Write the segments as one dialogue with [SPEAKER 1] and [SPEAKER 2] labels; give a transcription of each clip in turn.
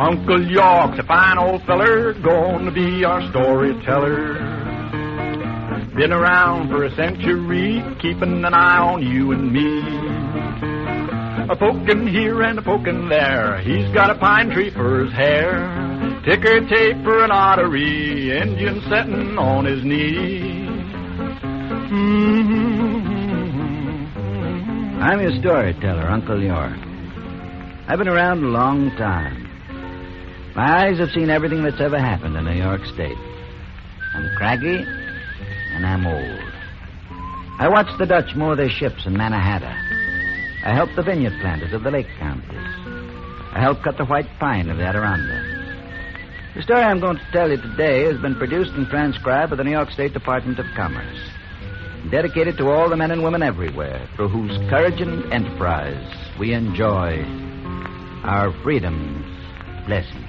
[SPEAKER 1] Uncle York's a fine old feller, gonna be our storyteller. Been around for a century, keeping an eye on you and me. A poking here and a poking there, he's got a pine tree for his hair. Ticker tape for an artery, engine setting on his knee.
[SPEAKER 2] I'm your storyteller, Uncle York. I've been around a long time. My eyes have seen everything that's ever happened in New York State. I'm craggy, and I'm old. I watched the Dutch moor their ships in Mannahatta. I helped the vineyard planters of the lake counties. I helped cut the white pine of the Adirondack. The story I'm going to tell you today has been produced and transcribed by the New York State Department of Commerce, dedicated to all the men and women everywhere through whose courage and enterprise we enjoy our freedom's blessings.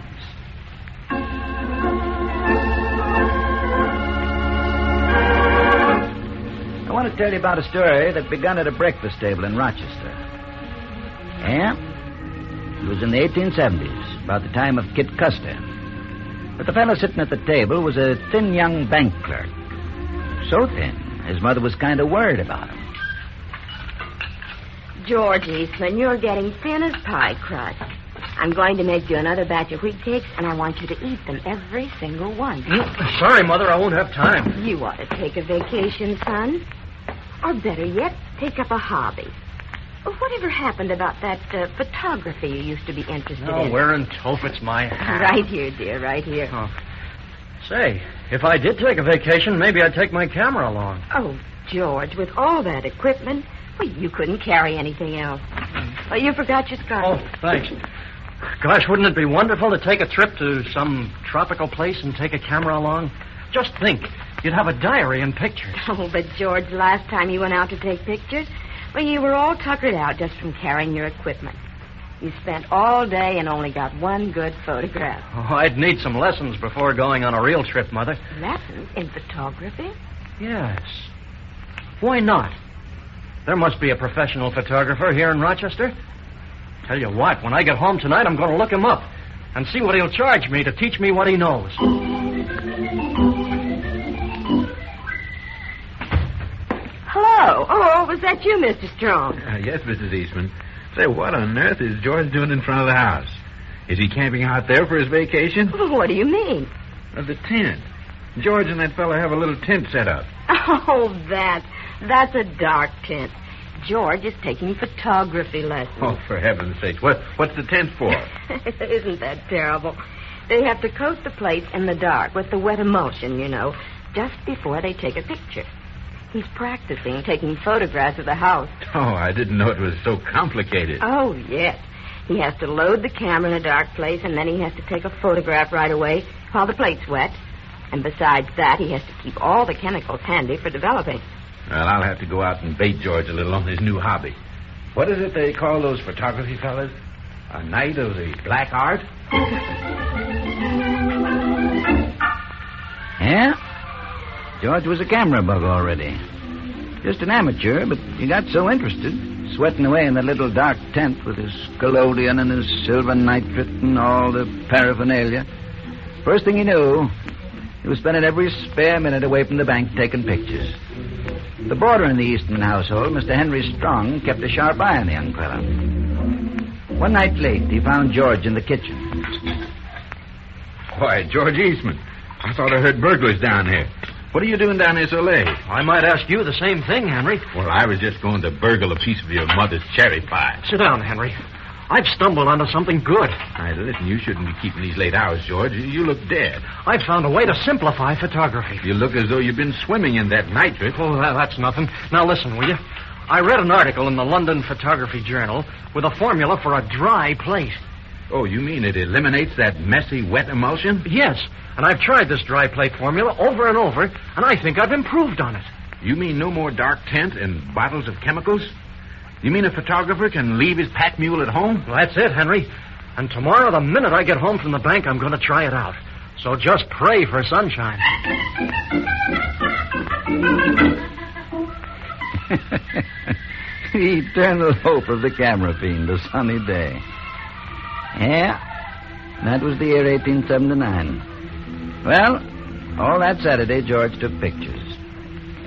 [SPEAKER 2] I want to tell you about a story that began at a breakfast table in Rochester. Yeah? It was in the 1870s, about the time of Kit Custer. But the fellow sitting at the table was a thin young bank clerk. So thin, his mother was kind of worried about him.
[SPEAKER 3] George Eastman, you're getting thin as pie crust. I'm going to make you another batch of wheat cakes, and I want you to eat them, every single one.
[SPEAKER 4] Sorry, Mother, I won't have time.
[SPEAKER 3] You ought to take a vacation, son. Or better yet, take up a hobby. Whatever happened about that photography you used to be interested in?
[SPEAKER 4] Wearing Tophet's my hat.
[SPEAKER 3] Right here, dear, right here.
[SPEAKER 4] Oh. Say, if I did take a vacation, maybe I'd take my camera along.
[SPEAKER 3] Oh, George, with all that equipment, well, you couldn't carry anything else. Oh, you forgot your scarf.
[SPEAKER 4] Oh, thanks. Gosh, wouldn't it be wonderful to take a trip to some tropical place and take a camera along? Just think, you'd have a diary and pictures.
[SPEAKER 3] Oh, but George, last time you went out to take pictures, well, you were all tuckered out just from carrying your equipment. You spent all day and only got one good photograph.
[SPEAKER 4] Oh, I'd need some lessons before going on a real trip, Mother.
[SPEAKER 3] Lessons in photography?
[SPEAKER 4] Yes. Why not? There must be a professional photographer here in Rochester. Tell you what, when I get home tonight, I'm going to look him up and see what he'll charge me to teach me what he knows.
[SPEAKER 3] Hello. Oh, was that you, Mr. Strong?
[SPEAKER 5] Yes, Mrs. Eastman. Say, what on earth is George doing in front of the house? Is he camping out there for his vacation?
[SPEAKER 3] Well, what do you mean?
[SPEAKER 5] The tent. George and that fellow have a little tent set up.
[SPEAKER 3] Oh, that's a dark tent. George is taking photography lessons.
[SPEAKER 5] Oh, for heaven's sake. What's the tent for?
[SPEAKER 3] Isn't that terrible? They have to coat the plates in the dark with the wet emulsion, you know, just before they take a picture. He's practicing taking photographs of the house.
[SPEAKER 5] Oh, I didn't know it was so complicated.
[SPEAKER 3] Oh, yes. He has to load the camera in a dark place, and then he has to take a photograph right away while the plate's wet. And besides that, he has to keep all the chemicals handy for developing.
[SPEAKER 5] Well, I'll have to go out and bait George a little on his new hobby. What is it they call those photography fellas? A night of the black art?
[SPEAKER 2] Yeah? George was a camera bug already. Just an amateur, but he got so interested, sweating away in that little dark tent with his collodion and his silver nitrate and all the paraphernalia. First thing he knew, he was spending every spare minute away from the bank taking pictures. The boarder in the Eastman household, Mr. Henry Strong, kept a sharp eye on the young fellow. One night late, he found George in the kitchen.
[SPEAKER 5] Why, George Eastman, I thought I heard burglars down here. What are you doing down here so late?
[SPEAKER 4] I might ask you the same thing, Henry.
[SPEAKER 5] Well, I was just going to burgle a piece of your mother's cherry pie.
[SPEAKER 4] Sit down, Henry. I've stumbled onto something good.
[SPEAKER 5] Now, listen, you shouldn't be keeping these late hours, George. You look dead.
[SPEAKER 4] I've found a way to simplify photography.
[SPEAKER 5] You look as though you've been swimming in that nitrate.
[SPEAKER 4] Oh, that's nothing. Now, listen, will you? I read an article in the London Photography Journal with a formula for a dry plate.
[SPEAKER 5] Oh, you mean it eliminates that messy, wet emulsion?
[SPEAKER 4] Yes, and I've tried this dry plate formula over and over, and I think I've improved on it.
[SPEAKER 5] You mean no more dark tent and bottles of chemicals? You mean a photographer can leave his pack mule at home?
[SPEAKER 4] Well, that's it, Henry. And tomorrow, the minute I get home from the bank, I'm going to try it out. So just pray for sunshine.
[SPEAKER 2] The eternal hope of the camera fiend, a sunny day. Yeah, That was the year 1879. Well, all that Saturday, George took pictures.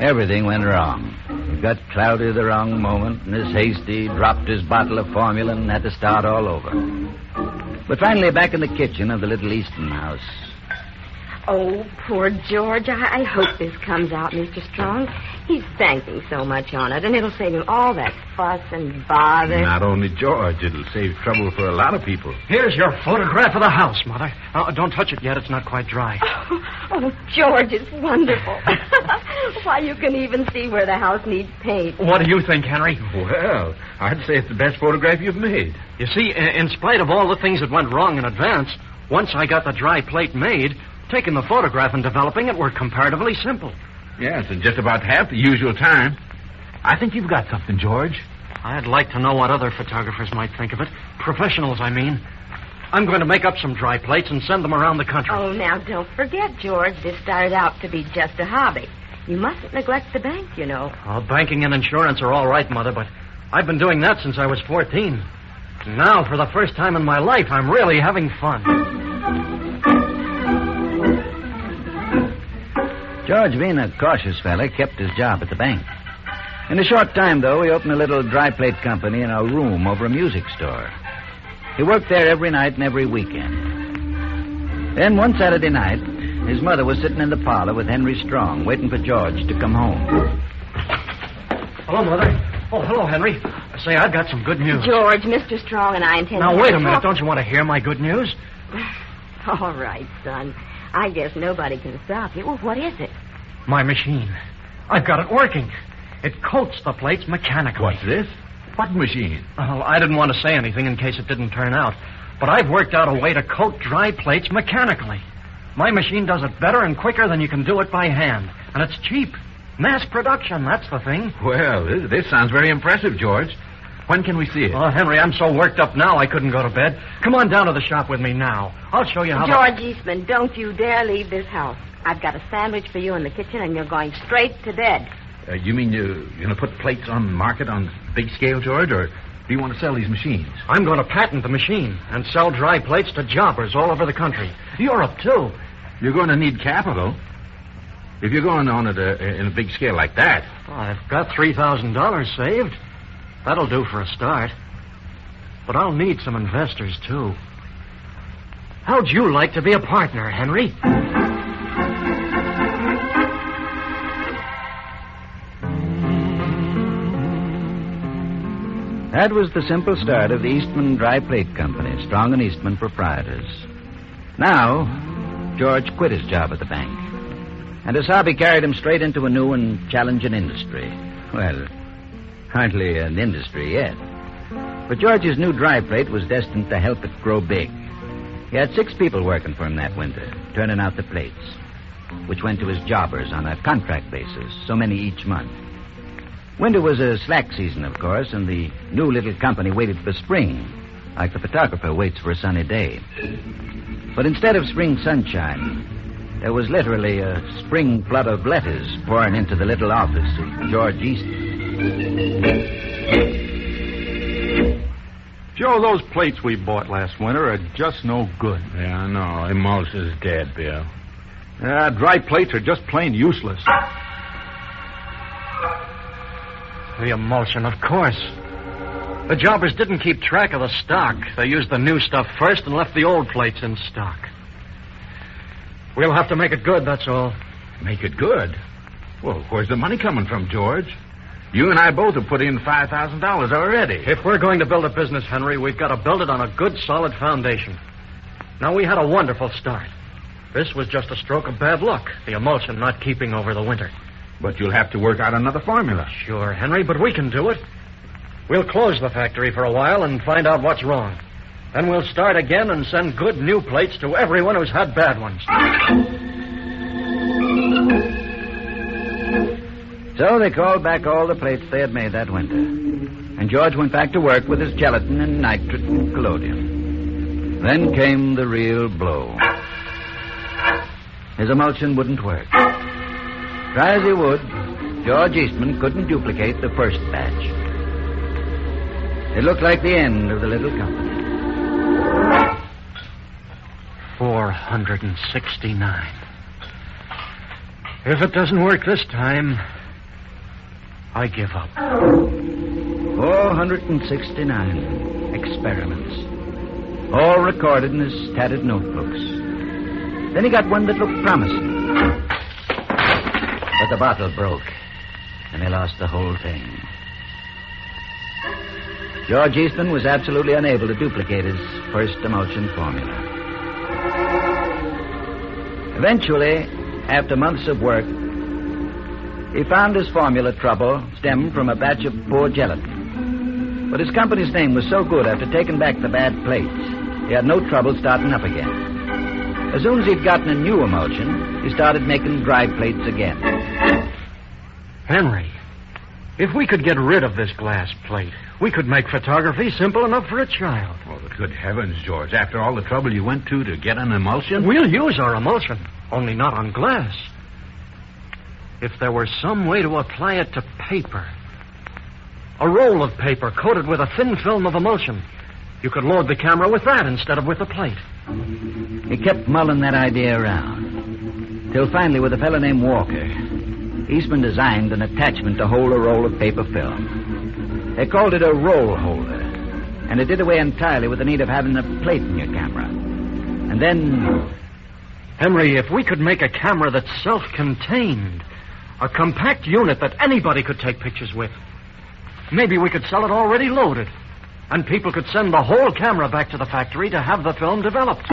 [SPEAKER 2] Everything went wrong. He got cloudy the wrong moment, and his hasty dropped his bottle of formula and had to start all over. But finally, back in the kitchen of the little Easton house.
[SPEAKER 3] Oh, poor George. I hope this comes out, Mr. Strong. He's banking so much on it, and it'll save him all that fuss and bother.
[SPEAKER 5] Not only George, it'll save trouble for a lot of people.
[SPEAKER 4] Here's your photograph of the house, Mother. Don't touch it yet. It's not quite dry.
[SPEAKER 3] Oh, George, it's wonderful. Why, you can even see where the house needs paint.
[SPEAKER 4] What do you think, Henry?
[SPEAKER 5] Well, I'd say it's the best photograph you've made.
[SPEAKER 4] You see, in spite of all the things that went wrong in advance, once I got the dry plate made, taking the photograph and developing it were comparatively simple.
[SPEAKER 5] Yes, in just about half the usual time. I think you've got something, George.
[SPEAKER 4] I'd like to know what other photographers might think of it. Professionals, I mean. I'm going to make up some dry plates and send them around the country.
[SPEAKER 3] Oh, now, don't forget, George, this started out to be just a hobby. You mustn't neglect the bank, you know.
[SPEAKER 4] Oh, banking and insurance are all right, Mother, but I've been doing that since I was 14. Now, for the first time in my life, I'm really having fun.
[SPEAKER 2] George, being a cautious fella, kept his job at the bank. In a short time, though, he opened a little dry plate company in a room over a music store. He worked there every night and every weekend. Then one Saturday night, his mother was sitting in the parlor with Henry Strong, waiting for George to come home.
[SPEAKER 4] Hello, Mother. Oh, hello, Henry. Say, I've got some good news.
[SPEAKER 3] George, Mr. Strong and I intend
[SPEAKER 4] Now,
[SPEAKER 3] to...
[SPEAKER 4] wait a minute. Don't you want to hear my good news?
[SPEAKER 3] All right, son. I guess nobody can stop you. Well, what is it?
[SPEAKER 4] My machine. I've got it working. It coats the plates mechanically.
[SPEAKER 5] What's this? What machine?
[SPEAKER 4] Well, I didn't want to say anything in case it didn't turn out. But I've worked out a way to coat dry plates mechanically. My machine does it better and quicker than you can do it by hand. And it's cheap. Mass production, that's the thing.
[SPEAKER 5] Well, this sounds very impressive, George. When can we see it?
[SPEAKER 4] Oh, Henry, I'm so worked up now I couldn't go to bed. Come on down to the shop with me now. I'll show you how
[SPEAKER 3] George Eastman, don't you dare leave this house. I've got a sandwich for you in the kitchen, and you're going straight to bed.
[SPEAKER 5] You mean you're going to put plates on the market on big scale, George, or do you want to sell these machines?
[SPEAKER 4] I'm going to patent the machine and sell dry plates to jobbers all over the country. Europe, too.
[SPEAKER 5] You're going to need capital. If you're going on it in a big scale like that.
[SPEAKER 4] Well, I've got $3,000 saved. That'll do for a start. But I'll need some investors, too. How'd you like to be a partner, Henry?
[SPEAKER 2] That was the simple start of the Eastman Dry Plate Company, Strong and Eastman proprietors. Now, George quit his job at the bank. And his hobby carried him straight into a new and challenging industry. Well, hardly an industry yet. But George's new dry plate was destined to help it grow big. He had 6 people working for him that winter, turning out the plates, which went to his jobbers on a contract basis, so many each month. Winter was a slack season, of course, and the new little company waited for spring, like the photographer waits for a sunny day. But instead of spring sunshine, there was literally a spring flood of letters pouring into the little office of George Easton.
[SPEAKER 1] Joe, those plates we bought last winter are just no good.
[SPEAKER 5] Yeah, I know. Emulsion's dead, Bill.
[SPEAKER 1] Dry plates are just plain useless.
[SPEAKER 4] The emulsion, of course. The jobbers didn't keep track of the stock. They used the new stuff first and left the old plates in stock. We'll have to make it good, that's all.
[SPEAKER 5] Make it good? Well, where's the money coming from, George? You and I both have put in $5,000 already.
[SPEAKER 4] If we're going to build a business, Henry, we've got to build it on a good, solid foundation. Now, we had a wonderful start. This was just a stroke of bad luck, the emulsion not keeping over the winter.
[SPEAKER 5] But you'll have to work out another formula.
[SPEAKER 4] Sure, Henry, but we can do it. We'll close the factory for a while and find out what's wrong. Then we'll start again and send good new plates to everyone who's had bad ones.
[SPEAKER 2] So they called back all the plates they had made that winter. And George went back to work with his gelatin and nitrate and collodion. Then came the real blow. His emulsion wouldn't work. Try as he would, George Eastman couldn't duplicate the first batch. It looked like the end of the little company.
[SPEAKER 4] 469. If it doesn't work this time, I give up.
[SPEAKER 2] 469 experiments, all recorded in his tattered notebooks. Then he got one that looked promising. But the bottle broke, and he lost the whole thing. George Eastman was absolutely unable to duplicate his first emulsion formula. Eventually, after months of work, he found his formula trouble stemmed from a batch of poor gelatin. But his company's name was so good after taking back the bad plates, he had no trouble starting up again. As soon as he'd gotten a new emulsion, he started making dry plates again.
[SPEAKER 4] Henry, if we could get rid of this glass plate, we could make photography simple enough for a child.
[SPEAKER 5] Oh, but good heavens, George. After all the trouble you went to get an emulsion?
[SPEAKER 4] We'll use our emulsion, only not on glass. If there were some way to apply it to paper, a roll of paper coated with a thin film of emulsion, you could load the camera with that instead of with the plate.
[SPEAKER 2] He kept mulling that idea around, till finally, with a fellow named Walker, Eastman designed an attachment to hold a roll of paper film. They called it a roll holder, and it did away entirely with the need of having a plate in your camera. And then...
[SPEAKER 4] Henry, if we could make a camera that's self-contained, a compact unit that anybody could take pictures with, maybe we could sell it already loaded, and people could send the whole camera back to the factory to have the film developed.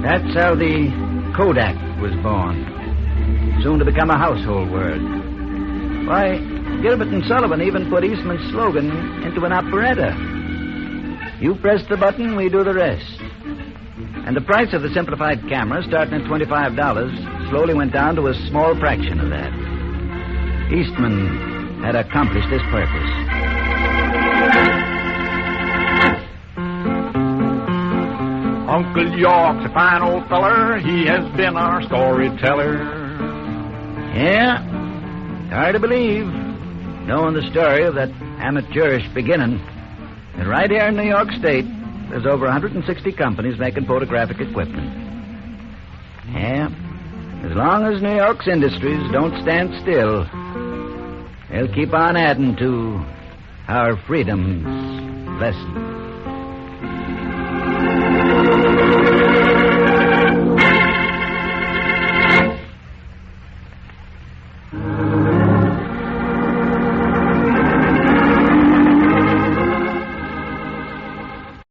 [SPEAKER 2] That's how the Kodak was born, soon to become a household word. Why, Gilbert and Sullivan even put Eastman's slogan into an operetta. You press the button, we do the rest. And the price of the simplified camera, starting at $25, slowly went down to a small fraction of that. Eastman had accomplished his purpose.
[SPEAKER 1] Uncle York's a fine old feller. He has been our storyteller.
[SPEAKER 2] Yeah, hard to believe, knowing the story of that amateurish beginning. And right here in New York State, there's over 160 companies making photographic equipment. Yeah, as long as New York's industries don't stand still, they'll keep on adding to our freedom's blessings.